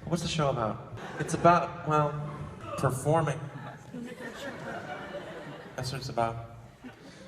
What's the show about? It's about, well, performing. That's what it's about.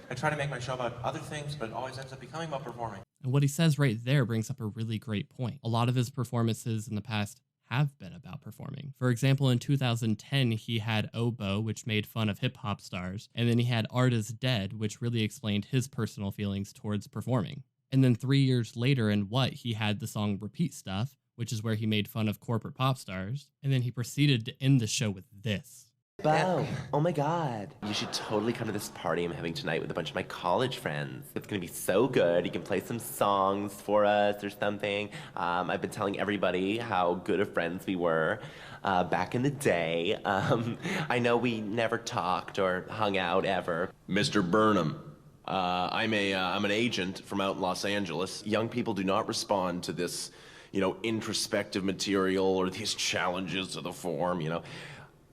I try to make my show about other things, but it always ends up becoming about performing. And what he says right there brings up a really great point. A lot of his performances in the past have been about performing. For example, in 2010, he had Oboe, which made fun of hip-hop stars, and then he had Art is Dead, which really explained his personal feelings towards performing. And then 3 years later in What, he had the song Repeat Stuff, which is where he made fun of corporate pop stars, and then he proceeded to end the show with this. Bo, oh my god. You should totally come to this party I'm having tonight with a bunch of my college friends. It's gonna be so good. You can play some songs for us or something. I've been telling everybody how good of friends we were back in the day. I know we never talked or hung out ever. Mr. Burnham, I'm an agent from out in Los Angeles. Young people do not respond to this, introspective material or these challenges to the form,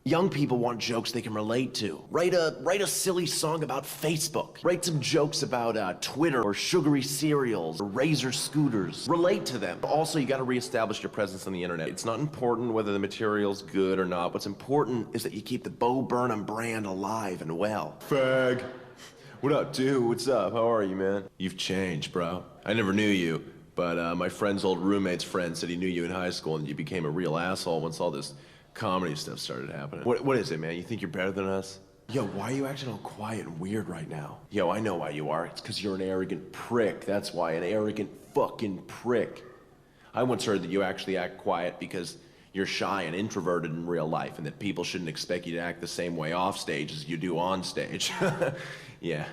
Young people want jokes they can relate to. Write a silly song about Facebook. Write some jokes about Twitter or sugary cereals or Razor scooters. Relate to them. Also, you gotta reestablish your presence on the internet. It's not important whether the material's good or not. What's important is that you keep the Bo Burnham brand alive and well. Fag. What up, dude? What's up? How are you, man? You've changed, bro. I never knew you, but my friend's old roommate's friend said he knew you in high school and you became a real asshole once all this comedy stuff started happening. What is it, man? You think you're better than us? Yo, why are you acting all quiet and weird right now? Yo, I know why you are. It's because you're an arrogant prick. That's why, an arrogant fucking prick. I once heard that you actually act quiet because you're shy and introverted in real life and that people shouldn't expect you to act the same way off stage as you do on stage. Yeah,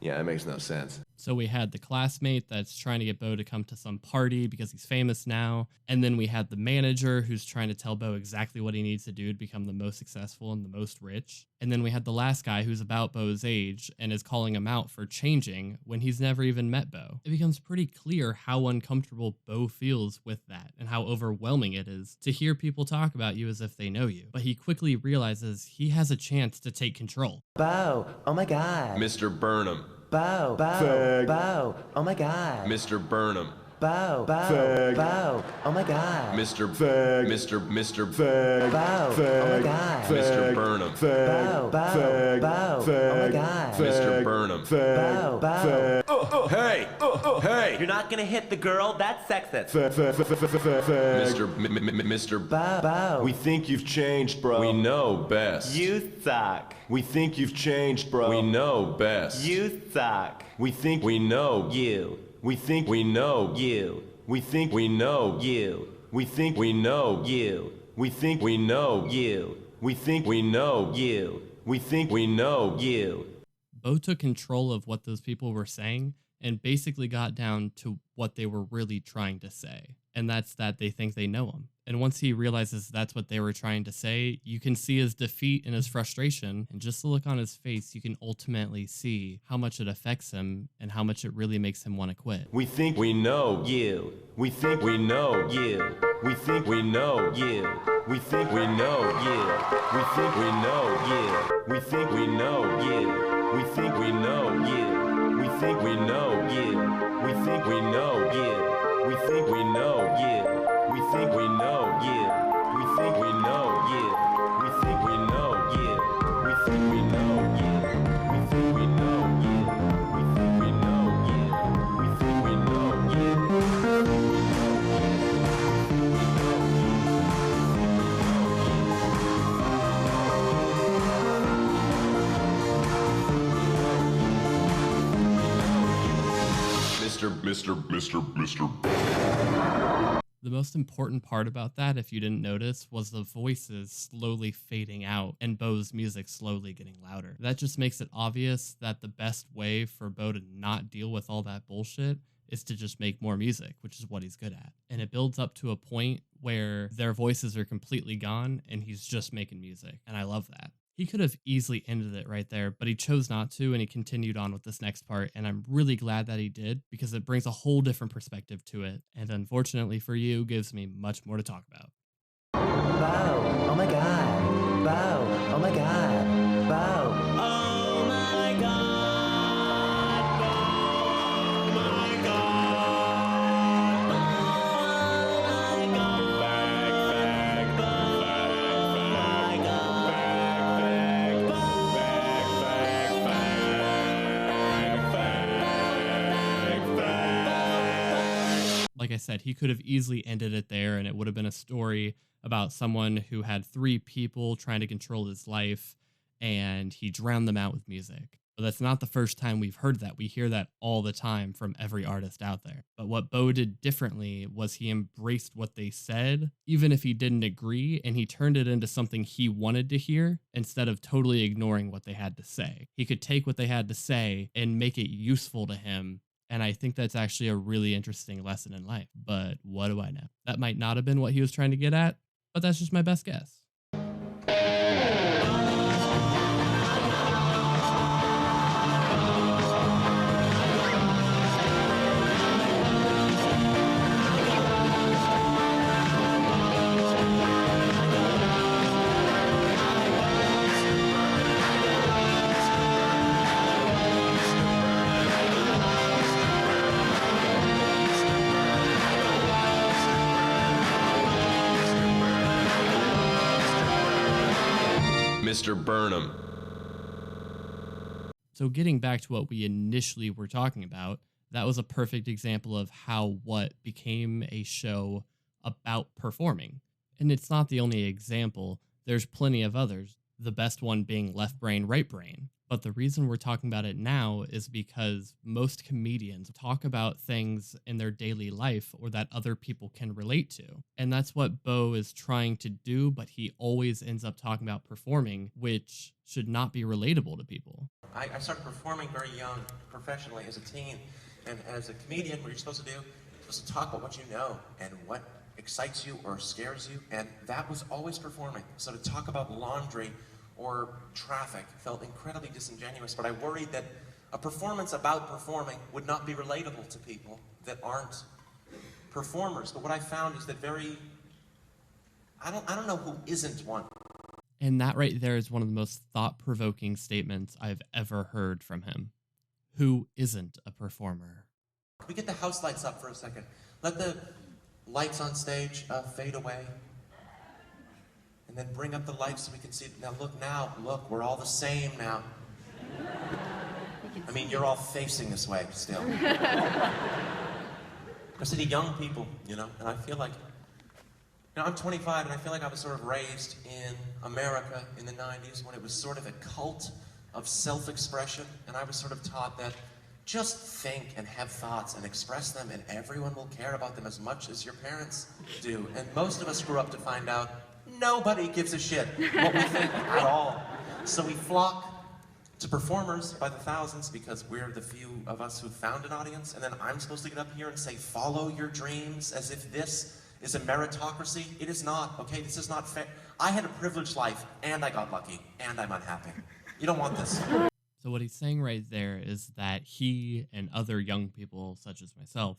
that makes no sense. So we had the classmate that's trying to get Bo to come to some party because he's famous now. And then we had the manager who's trying to tell Bo exactly what he needs to do to become the most successful and the most rich. And then we had the last guy who's about Bo's age and is calling him out for changing when he's never even met Bo. It becomes pretty clear how uncomfortable Bo feels with that and how overwhelming it is to hear people talk about you as if they know you. But he quickly realizes he has a chance to take control. Bo, oh my god. Mr. Burnham. Bo, Fag. Bo, oh my god. Mr. Burnham. Bo, Fag. Bo, oh my god. Mr. Fag. Mr. Fag. Bo, Fag. oh my god. Mr. Burnham. Bo, Fag. Bo, oh my god. Mr. Burnham. Bo, Bo. Hey! Hey! You're not gonna hit the girl? That's sexist. Mr. Bo. We think you've changed, bro. We know best. You suck. We think you've changed, bro. We know best. You suck. We think we know You. We think we know You. We think we know You. We think we know You. We think we know You. We think we know You. We think we know You. Bo took control of what those people were saying and basically got down to what they were really trying to say. And that's that they think they know him. And once he realizes that's what they were trying to say, you can see his defeat and his frustration. And just the look on his face, you can ultimately see how much it affects him and how much it really makes him want to quit. We think we know You. We think we know You. We think we know You. We think we know You. We think we know You. We think we know You. We think we know You. We think we know You. We think we know You. We think we know You. We think we know You. We think we know You. We think we know You. We think we know We think we know We think we know We think we know Mr. The most important part about that, if you didn't notice, was the voices slowly fading out and Bo's music slowly getting louder. That just makes it obvious that the best way for Bo to not deal with all that bullshit is to just make more music, which is what he's good at. And it builds up to a point where their voices are completely gone and he's just making music. And I love that. He could have easily ended it right there, but he chose not to, and he continued on with this next part, and I'm really glad that he did, because it brings a whole different perspective to it, and unfortunately for you, gives me much more to talk about. Bo, oh my god. Bo, oh my god. Bo, oh my god. like I said, he could have easily ended it there and it would have been a story about someone who had 3 people trying to control his life and he drowned them out with music. But that's not the first time we've heard that. We hear that all the time from every artist out there. But what Bo did differently was he embraced what they said, even if he didn't agree, and he turned it into something he wanted to hear instead of totally ignoring what they had to say. He could take what they had to say and make it useful to him. And I think that's actually a really interesting lesson in life. But what do I know? That might not have been what he was trying to get at, but that's just my best guess. Mr. Burnham. So getting back to what we initially were talking about, that was a perfect example of how What became a show about performing. And it's not the only example. There's plenty of others, the best one being Left Brain, Right Brain. But the reason we're talking about it now is because most comedians talk about things in their daily life or that other people can relate to. And that's what Bo is trying to do, but he always ends up talking about performing, which should not be relatable to people. I started performing very young, professionally, as a teen. And as a comedian, what you're supposed to do, you're supposed to talk about what you know and what excites you or scares you. And that was always performing. So to talk about laundry or traffic felt incredibly disingenuous, but I worried that a performance about performing would not be relatable to people that aren't performers. But what I found is that I don't know who isn't one. And that right there is one of the most thought-provoking statements I've ever heard from him. Who isn't a performer? Can we get the house lights up for a second? Let the lights on stage fade away. And then bring up the lights so we can see. Now, look, we're all the same now. I mean, you're all facing this way still. I see young people, and I feel like, I'm 25 and I feel like I was sort of raised in America in the 90s when it was sort of a cult of self-expression, and I was sort of taught that just think and have thoughts and express them and everyone will care about them as much as your parents do. And most of us grew up to find out nobody gives a shit what we think at all. So we flock to performers by the thousands because we're the few of us who found an audience, and then I'm supposed to get up here and say, follow your dreams, as if this is a meritocracy. It is not, okay? This is not fair. I had a privileged life, and I got lucky, and I'm unhappy. You don't want this. So what he's saying right there is that he and other young people, such as myself,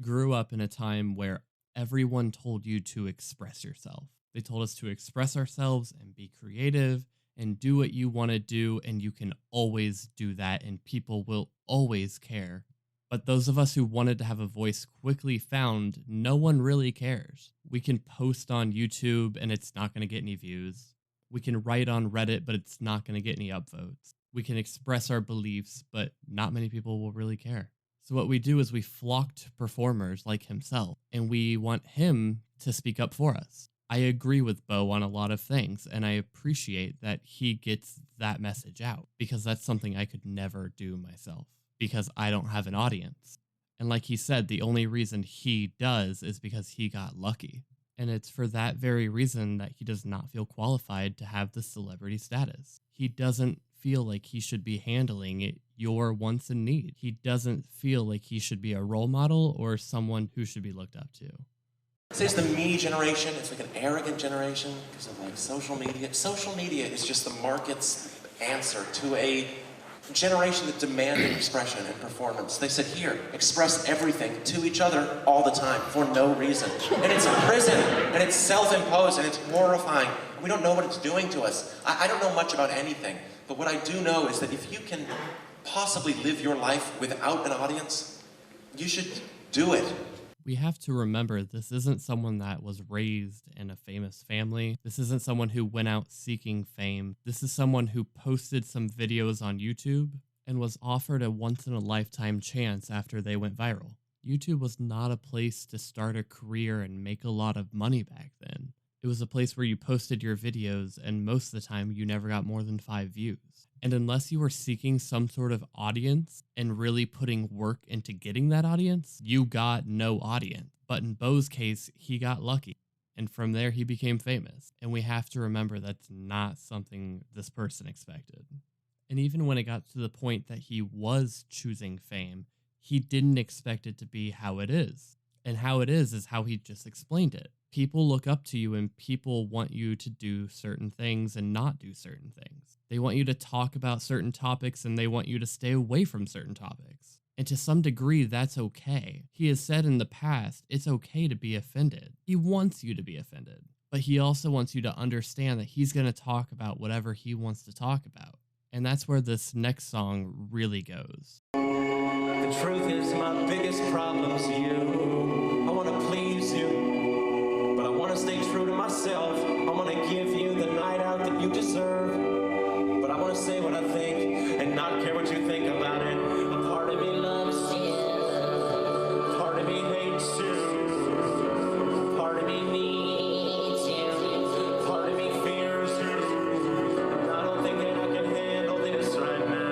grew up in a time where everyone told you to express yourself. They told us to express ourselves and be creative and do what you want to do, and you can always do that, and people will always care. But those of us who wanted to have a voice quickly found no one really cares. We can post on YouTube and it's not going to get any views. We can write on Reddit, but it's not going to get any upvotes. We can express our beliefs, but not many people will really care. So what we do is we flock to performers like himself, and we want him to speak up for us. I agree with Bo on a lot of things, and I appreciate that he gets that message out, because that's something I could never do myself, because I don't have an audience. And like he said, the only reason he does is because he got lucky. And it's for that very reason that he does not feel qualified to have the celebrity status. He doesn't feel like he should be handling your wants and needs. He doesn't feel like he should be a role model or someone who should be looked up to. It's the me generation. It's like an arrogant generation because of like social media. Social media is just the market's answer to a generation that demanded expression and performance. They said, here, express everything to each other all the time for no reason. And it's a prison, and it's self-imposed, and it's horrifying. We don't know what it's doing to us. I don't know much about anything, but what I do know is that if you can possibly live your life without an audience, you should do it. We have to remember this isn't someone that was raised in a famous family. This isn't someone who went out seeking fame. This is someone who posted some videos on YouTube and was offered a once-in-a-lifetime chance after they went viral. YouTube was not a place to start a career and make a lot of money back then. It was a place where you posted your videos, and most of the time you never got more than 5 views. And unless you were seeking some sort of audience and really putting work into getting that audience, you got no audience. But in Bo's case, he got lucky. And from there, he became famous. And we have to remember that's not something this person expected. And even when it got to the point that he was choosing fame, he didn't expect it to be how it is. And how it is how he just explained it. People look up to you and people want you to do certain things and not do certain things. They want you to talk about certain topics and they want you to stay away from certain topics. And to some degree, that's okay. He has said in the past, it's okay to be offended. He wants you to be offended. But he also wants you to understand that he's going to talk about whatever he wants to talk about. And that's where this next song really goes. The truth is my biggest problem's you. I want to please you, but I want to stay true to myself. I want to give you the night out that you deserve, but I want to say what I think and not care what you think about it. A part of me loves you, a part of me hates you, a part of me needs you, a part of me fears you, and I don't think that I can handle this right now.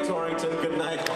Torrington, good night.